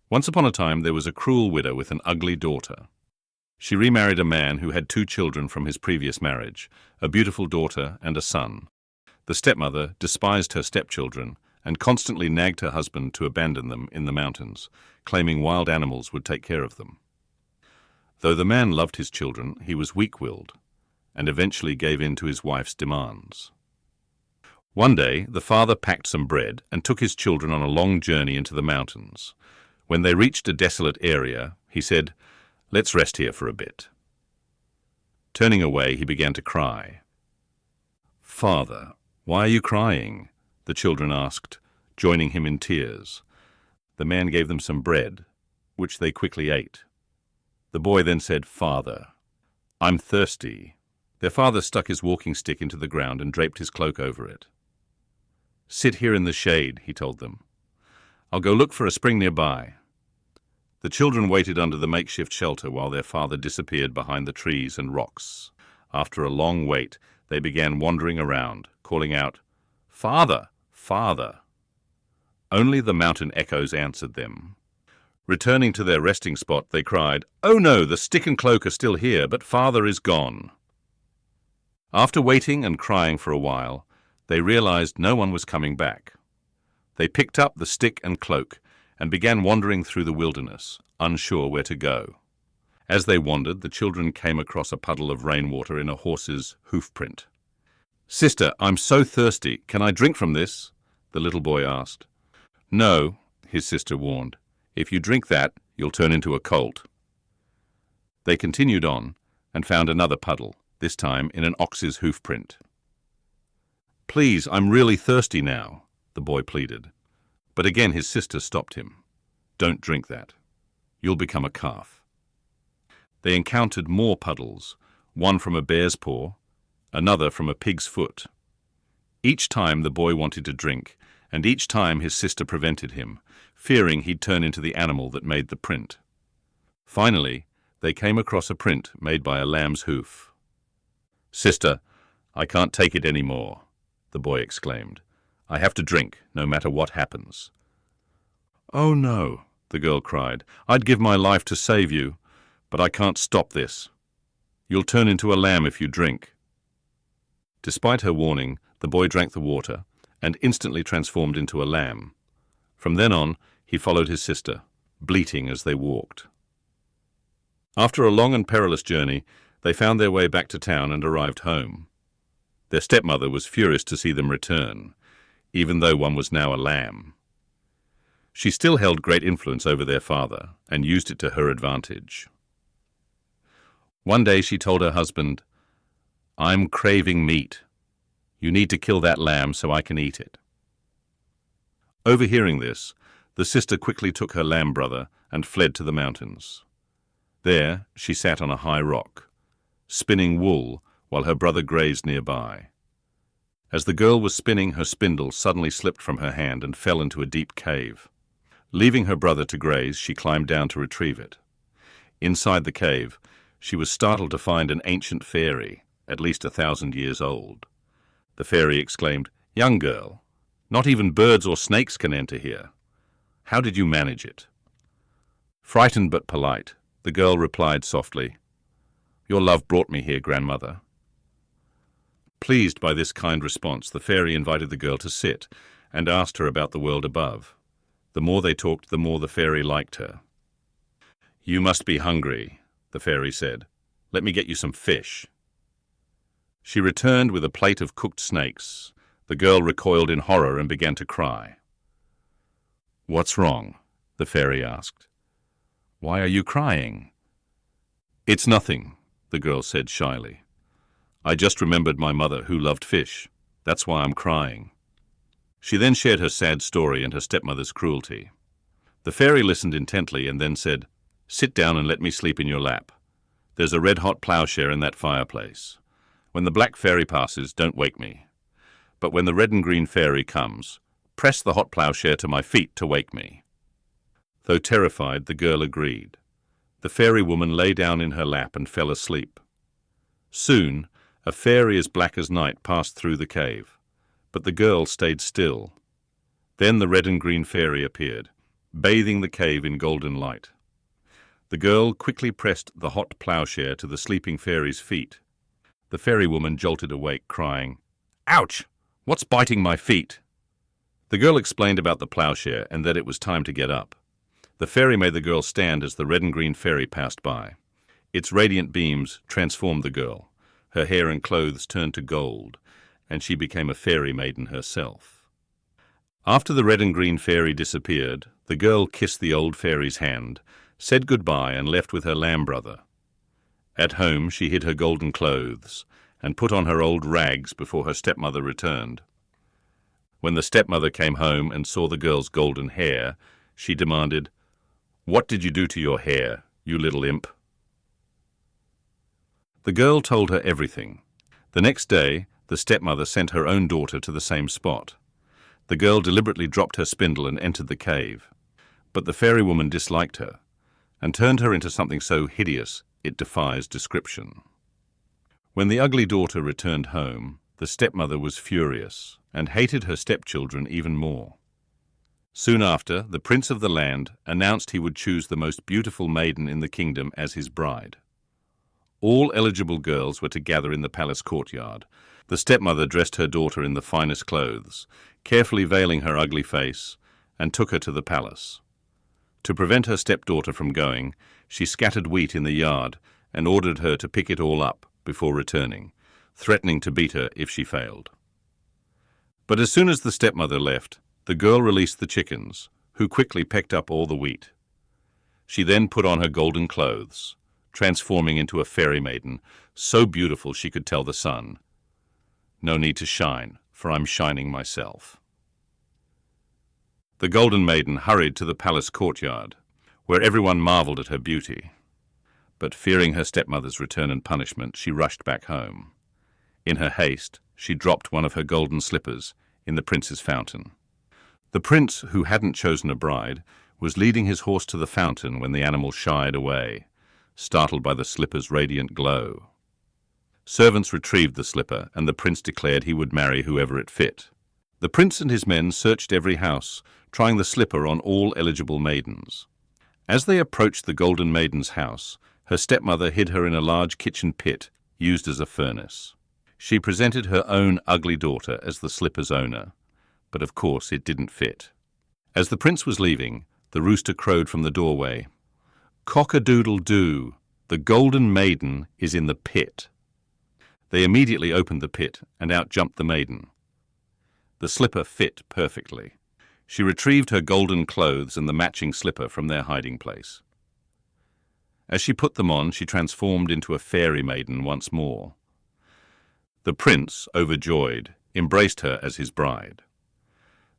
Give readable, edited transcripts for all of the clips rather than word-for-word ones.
Once upon a time there was a cruel widow with an ugly daughter. She remarried a man who had 2 children from his previous marriage, a beautiful daughter and a son. The stepmother despised her stepchildren and constantly nagged her husband to abandon them in the mountains, claiming wild animals would take care of them. Though the man loved his children, he was weak-willed and eventually gave in to his wife's demands. One day, the father packed some bread and took his children on a long journey into the mountains. When they reached a desolate area, he said, "Let's rest here for a bit." Turning away, he began to cry. "Father, why are you crying?" the children asked, joining him in tears. The man gave them some bread, which they quickly ate. The boy then said, "Father, I'm thirsty." Their father stuck his walking stick into the ground and draped his cloak over it. "Sit here in the shade," he told them. "I'll go look for a spring nearby." The children waited under the makeshift shelter while their father disappeared behind the trees and rocks. After a long wait, they began wandering around, calling out, "Father! Father!" Only the mountain echoes answered them. Returning to their resting spot, they cried, "Oh no, the stick and cloak are still here, but Father is gone." After waiting and crying for a while, they realized no one was coming back. They picked up the stick and cloak and began wandering through the wilderness, unsure where to go. As they wandered, the children came across a puddle of rainwater in a horse's hoofprint. "Sister, I'm so thirsty. Can I drink from this?" the little boy asked. "No," his sister warned. "If you drink that, you'll turn into a colt." They continued on and found another puddle, this time in an ox's hoofprint. "Please, I'm really thirsty now," the boy pleaded. But again his sister stopped him. "Don't drink that. You'll become a calf." They encountered more puddles, one from a bear's paw, another from a pig's foot. Each time the boy wanted to drink, and each time his sister prevented him, fearing he'd turn into the animal that made the print. Finally, they came across a print made by a lamb's hoof. "Sister, I can't take it any more," the boy exclaimed. "I have to drink, no matter what happens." "Oh no," the girl cried. "I'd give my life to save you, but I can't stop this. You'll turn into a lamb if you drink." Despite her warning, the boy drank the water and instantly transformed into a lamb. From then on, he followed his sister, bleating as they walked. After a long and perilous journey, they found their way back to town and arrived home. Their stepmother was furious to see them return, even though one was now a lamb. She still held great influence over their father and used it to her advantage. One day she told her husband, "I'm craving meat. You need to kill that lamb so I can eat it." Overhearing this, the sister quickly took her lamb brother and fled to the mountains. There she sat on a high rock, spinning wool while her brother grazed nearby. As the girl was spinning, her spindle suddenly slipped from her hand and fell into a deep cave. Leaving her brother to graze, she climbed down to retrieve it. Inside the cave, she was startled to find an ancient fairy, at least 1,000 years old. The fairy exclaimed, "Young girl, not even birds or snakes can enter here. How did you manage it?" Frightened but polite, the girl replied softly, "Your love brought me here, grandmother." Pleased by this kind response, the fairy invited the girl to sit and asked her about the world above. The more they talked, the more the fairy liked her. "You must be hungry," the fairy said. "Let me get you some fish." She returned with a plate of cooked snakes. The girl recoiled in horror and began to cry. "What's wrong?" the fairy asked. "Why are you crying?" "It's nothing," the girl said shyly. "I just remembered my mother who loved fish. That's why I'm crying." She then shared her sad story and her stepmother's cruelty. The fairy listened intently and then said, "Sit down and let me sleep in your lap. There's a red-hot plowshare in that fireplace. When the black fairy passes, don't wake me. But when the red and green fairy comes, press the hot plowshare to my feet to wake me." Though terrified, the girl agreed. The fairy woman lay down in her lap and fell asleep. Soon, a fairy as black as night passed through the cave, but the girl stayed still. Then the red and green fairy appeared, bathing the cave in golden light. The girl quickly pressed the hot ploughshare to the sleeping fairy's feet. The fairy woman jolted awake, crying, "Ouch! What's biting my feet?" The girl explained about the ploughshare and that it was time to get up. The fairy made the girl stand as the red and green fairy passed by. Its radiant beams transformed the girl. Her hair and clothes turned to gold, and she became a fairy maiden herself. After the red and green fairy disappeared, the girl kissed the old fairy's hand, said goodbye, and left with her lamb brother. At home she hid her golden clothes and put on her old rags before her stepmother returned. When the stepmother came home and saw the girl's golden hair, she demanded, "What did you do to your hair, you little imp?" The girl told her everything. The next day, the stepmother sent her own daughter to the same spot. The girl deliberately dropped her spindle and entered the cave. But the fairy woman disliked her and turned her into something so hideous it defies description. When the ugly daughter returned home, the stepmother was furious and hated her stepchildren even more. Soon after, the prince of the land announced he would choose the most beautiful maiden in the kingdom as his bride. All eligible girls were to gather in the palace courtyard. The stepmother dressed her daughter in the finest clothes, carefully veiling her ugly face, and took her to the palace. To prevent her stepdaughter from going, she scattered wheat in the yard and ordered her to pick it all up before returning, threatening to beat her if she failed. But as soon as the stepmother left, the girl released the chickens, who quickly pecked up all the wheat. She then put on her golden clothes, transforming into a fairy maiden, so beautiful she could tell the sun, "No need to shine, for I'm shining myself." The golden maiden hurried to the palace courtyard, where everyone marveled at her beauty. But fearing her stepmother's return and punishment, she rushed back home. In her haste, she dropped one of her golden slippers in the prince's fountain. The prince, who hadn't chosen a bride, was leading his horse to the fountain when the animal shied away, startled by the slipper's radiant glow. Servants retrieved the slipper, and the prince declared he would marry whoever it fit. The prince and his men searched every house, trying the slipper on all eligible maidens. As they approached the golden maiden's house, her stepmother hid her in a large kitchen pit used as a furnace. She presented her own ugly daughter as the slipper's owner, but of course it didn't fit. As the prince was leaving, the rooster crowed from the doorway, "Cock-a-doodle-doo, the golden maiden is in the pit." They immediately opened the pit, and out jumped the maiden. The slipper fit perfectly. She retrieved her golden clothes and the matching slipper from their hiding place. As she put them on, she transformed into a fairy maiden once more. The prince, overjoyed, embraced her as his bride.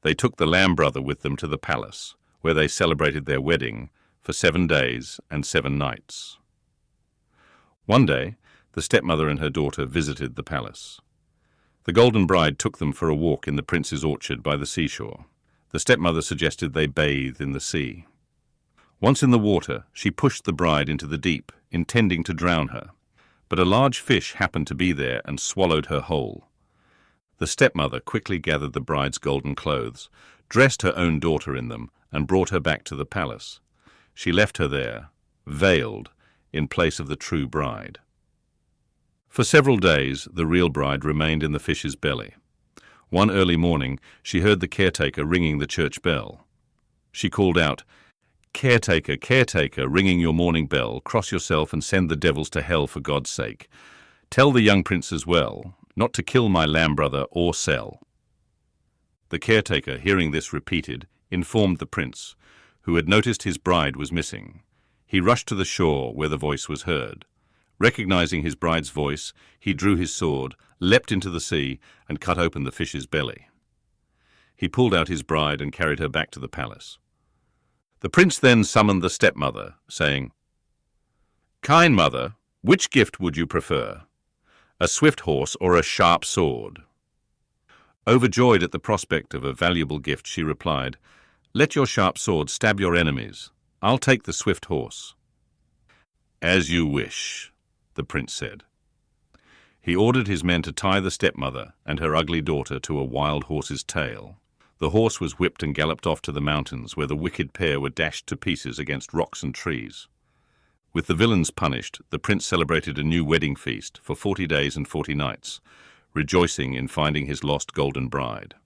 They took the lamb brother with them to the palace, where they celebrated their wedding for 7 days and 7 nights. One day, the stepmother and her daughter visited the palace. The golden bride took them for a walk in the prince's orchard by the seashore. The stepmother suggested they bathe in the sea. Once in the water, she pushed the bride into the deep, intending to drown her. But a large fish happened to be there and swallowed her whole. The stepmother quickly gathered the bride's golden clothes, dressed her own daughter in them, and brought her back to the palace. She left her there, veiled, in place of the true bride. For several days, the real bride remained in the fish's belly. One early morning, she heard the caretaker ringing the church bell. She called out, "Caretaker, caretaker, ringing your morning bell, cross yourself and send the devils to hell for God's sake. Tell the young prince as well, not to kill my lamb brother or sell." The caretaker, hearing this repeated, informed the prince, who had noticed his bride was missing. He rushed to the shore where the voice was heard. Recognizing his bride's voice, he drew his sword, leapt into the sea, and cut open the fish's belly. He pulled out his bride and carried her back to the palace. The prince then summoned the stepmother, saying, "Kind mother, which gift would you prefer? A swift horse or a sharp sword?" Overjoyed at the prospect of a valuable gift, she replied, "Let your sharp sword stab your enemies. I'll take the swift horse." "As you wish," the prince said. He ordered his men to tie the stepmother and her ugly daughter to a wild horse's tail. The horse was whipped and galloped off to the mountains, where the wicked pair were dashed to pieces against rocks and trees. With the villains punished, the prince celebrated a new wedding feast for 40 days and 40 nights, rejoicing in finding his lost golden bride.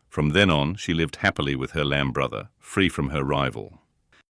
From then on, she lived happily with her lamb brother, free from her rival.